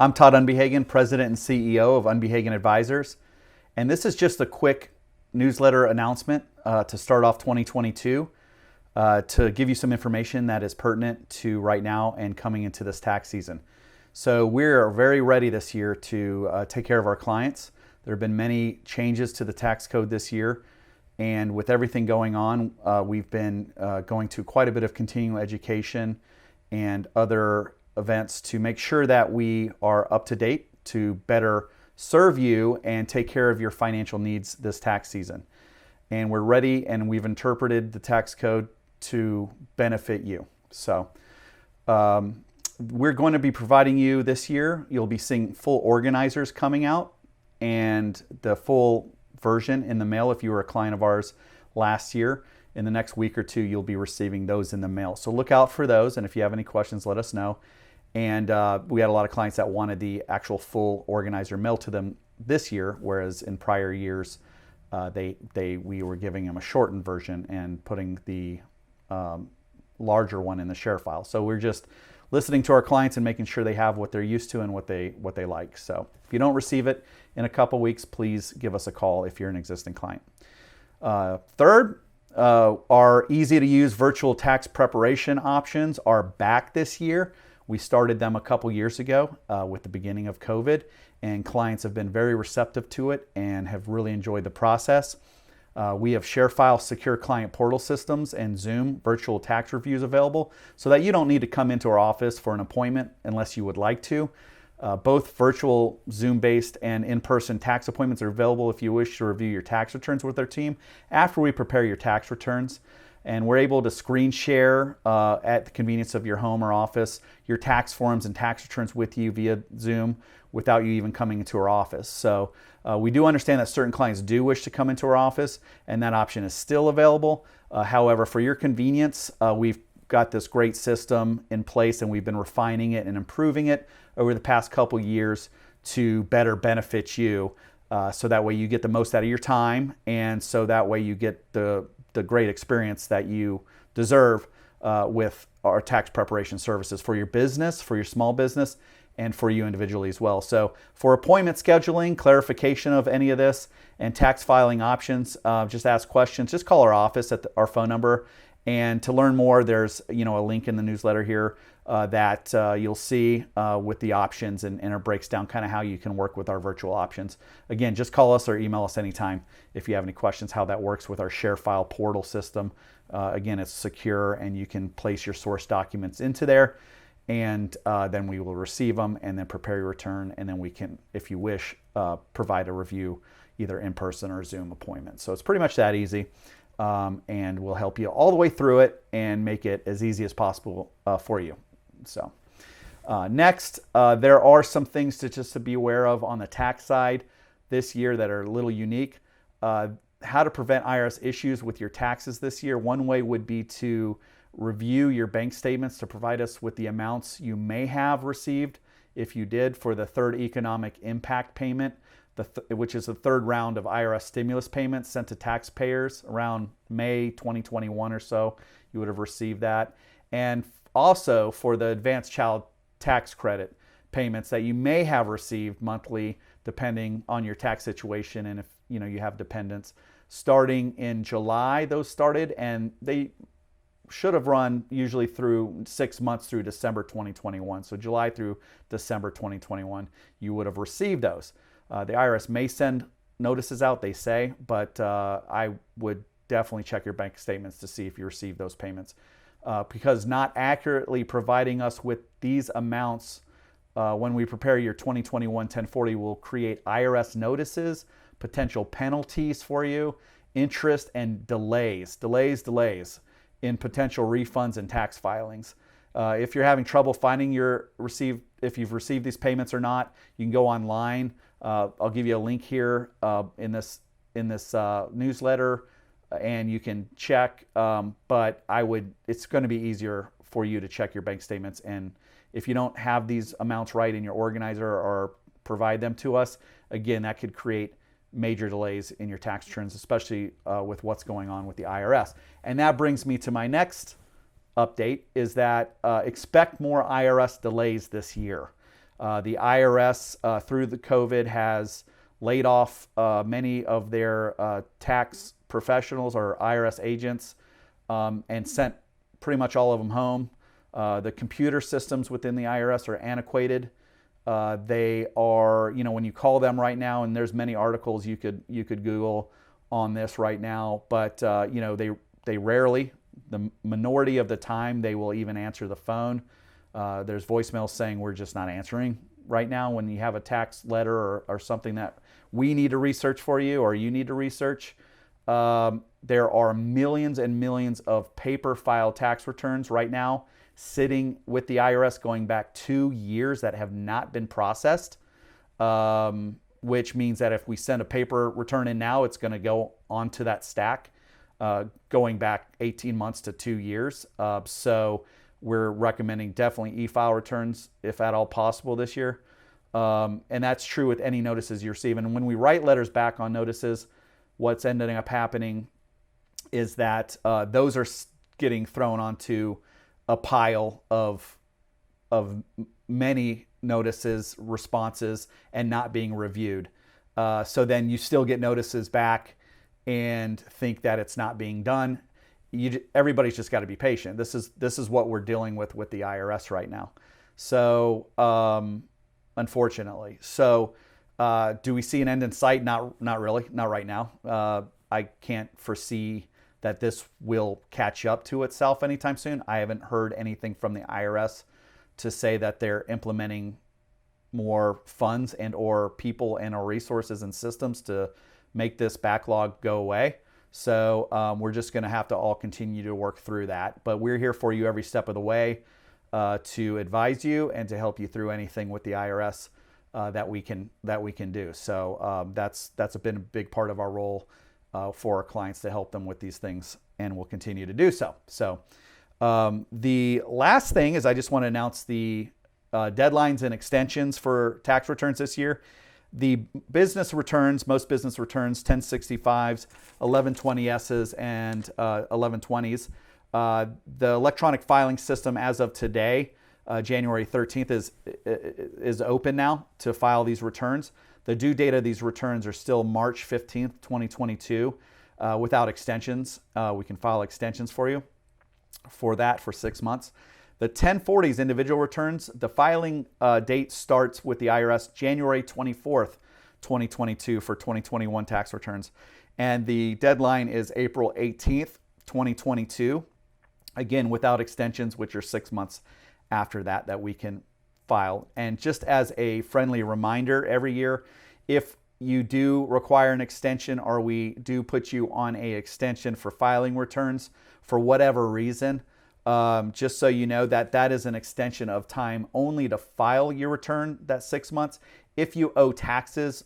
I'm Todd Unbehagen, President and CEO of Unbehagen Advisors, and this is just a quick newsletter announcement to start off 2022 to give you some information that is pertinent to right now and coming into this tax season. So we're very ready this year to take care of our clients. There have been many changes to the tax code this year, and with everything going on, we've been going to quite a bit of continuing education and other events to make sure that we are up to date to better serve you and take care of your financial needs this tax season. And we're ready, and we've interpreted the tax code to benefit you. So we're going to be providing you this year, you'll be seeing full organizers coming out and the full version in the mail. If you were a client of ours last year, in the next week or two, you'll be receiving those in the mail. So look out for those, and if you have any questions, let us know. And we had a lot of clients that wanted the actual full organizer mailed to them this year, whereas in prior years, we were giving them a shortened version and putting the larger one in the share file. So we're just listening to our clients and making sure they have what they're used to and what they like. So if you don't receive it in a couple weeks, please give us a call if you're an existing client. Third, our easy to use virtual tax preparation options are back this year. We started them a couple years ago with the beginning of COVID, and clients have been very receptive to it and have really enjoyed the process. We have ShareFile secure client portal systems and Zoom virtual tax reviews available so that you don't need to come into our office for an appointment unless you would like to. Both virtual Zoom-based and in-person tax appointments are available if you wish to review your tax returns with our team after we prepare your tax returns. And we're able to screen share at the convenience of your home or office your tax forms and tax returns with you via Zoom without you even coming into our office. So we do understand that certain clients do wish to come into our office, and that option is still available. However, for your convenience, we've got this great system in place, and we've been refining it and improving it over the past couple years to better benefit you. So that way you get the most out of your time, and so that way you get the great experience that you deserve with our tax preparation services for your business, for your small business, and for you individually as well. So for appointment scheduling, clarification of any of this, and tax filing options, just ask questions. Just call our office at our phone number. And to learn more, there's a link in the newsletter here that you'll see with the options, and it breaks down kind of how you can work with our virtual options. Again, just call us or email us anytime if you have any questions how that works with our ShareFile portal system. Again, it's secure, and you can place your source documents into there, and then we will receive them and then prepare your return, and then we can, if you wish, provide a review either in person or Zoom appointment. So it's pretty much that easy. And we'll help you all the way through it and make it as easy as possible for you. So next, there are some things to be aware of on the tax side this year that are a little unique. How to prevent IRS issues with your taxes this year. One way would be to review your bank statements to provide us with the amounts you may have received if you did for the third economic impact payment, which is the third round of IRS stimulus payments sent to taxpayers around May 2021 or so. You would have received that. And also for the advanced child tax credit payments that you may have received monthly depending on your tax situation, and if you have dependents. Starting in July, those started, and they should have run usually through 6 months through December 2021. So July through December 2021, you would have received those. The IRS may send notices out, they say, but I would definitely check your bank statements to see if you received those payments. Because not accurately providing us with these amounts when we prepare your 2021 1040 will create IRS notices, potential penalties for you, interest, and delays in potential refunds and tax filings. If you're having trouble finding if you've received these payments or not, you can go online. I'll give you a link here in this newsletter, and you can check. But it's going to be easier for you to check your bank statements. And if you don't have these amounts right in your organizer or provide them to us, again, that could create major delays in your tax returns, especially with what's going on with the IRS. And that brings me to my next update, is that expect more IRS delays this year. The IRS, through the COVID, has laid off many of their tax professionals or IRS agents and sent pretty much all of them home. The computer systems within the IRS are antiquated. They are, when you call them right now, and there's many articles you could Google on this right now, but they rarely, the minority of the time, they will even answer the phone. There's voicemails saying we're just not answering right now when you have a tax letter or something that we need to research for you or you need to research. There are millions and millions of paper file tax returns right now sitting with the IRS going back 2 years that have not been processed, which means that if we send a paper return in now, it's going to go onto that stack going back 18 months to 2 years. So we're recommending definitely e-file returns if at all possible this year. And that's true with any notices you receive. And when we write letters back on notices, what's ending up happening is that those are getting thrown onto a pile of many notices, responses, and not being reviewed. So then you still get notices back and think that it's not being done. Everybody's just got to be patient. This is what we're dealing with the IRS right now. So unfortunately, so do we see an end in sight? Not really, not right now. I can't foresee that this will catch up to itself anytime soon. I haven't heard anything from the IRS to say that they're implementing more funds and or people and or resources and systems to make this backlog go away. So we're just going to have to all continue to work through that. But we're here for you every step of the way to advise you and to help you through anything with the IRS that we can do. So that's been a big part of our role for our clients to help them with these things, and we'll continue to do so. So the last thing is I just want to announce the deadlines and extensions for tax returns this year. The business returns, most business returns, 1065s, 1120Ss, and 1120s. The electronic filing system as of today, January 13th, is open now to file these returns. The due date of these returns are still March 15th, 2022, without extensions. We can file extensions for you for that for 6 months. The 1040s individual returns, the filing date starts with the IRS January 24th, 2022 for 2021 tax returns. And the deadline is April 18th, 2022. Again, without extensions, which are 6 months after that we can file. And just as a friendly reminder every year, if you do require an extension or we do put you on a extension for filing returns for whatever reason, just so you know that is an extension of time only to file your return, that 6 months. If you owe taxes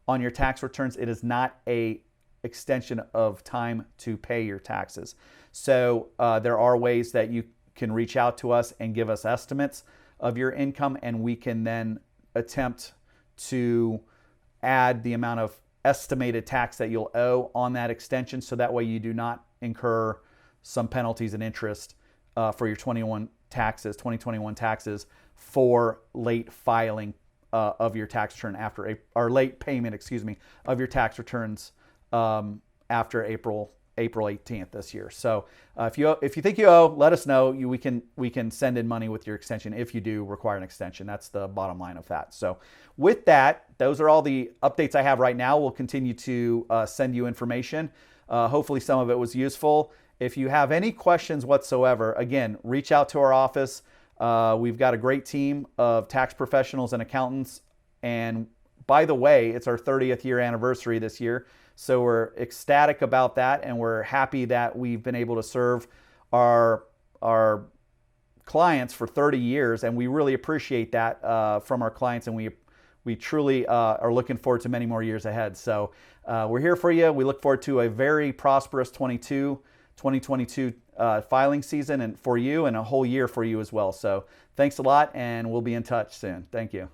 on your tax returns, it is not a extension of time to pay your taxes. So there are ways that you can reach out to us and give us estimates of your income, and we can then attempt to add the amount of estimated tax that you'll owe on that extension, so that way you do not incur some penalties and interest for your 2021 taxes for late filing of your tax return or late payment, of your tax returns after April 18th this year. So if you think you owe, let us know. We can send in money with your extension if you do require an extension. That's the bottom line of that. So with that, those are all the updates I have right now. We'll continue to send you information. Hopefully some of it was useful. If you have any questions whatsoever, again, reach out to our office. We've got a great team of tax professionals and accountants. And by the way, it's our 30th year anniversary this year. So we're ecstatic about that, and we're happy that we've been able to serve our clients for 30 years, and we really appreciate that from our clients, and we truly are looking forward to many more years ahead. So we're here for you. We look forward to a very prosperous 2022 filing season and for you, and a whole year for you as well. So thanks a lot, and we'll be in touch soon. Thank you.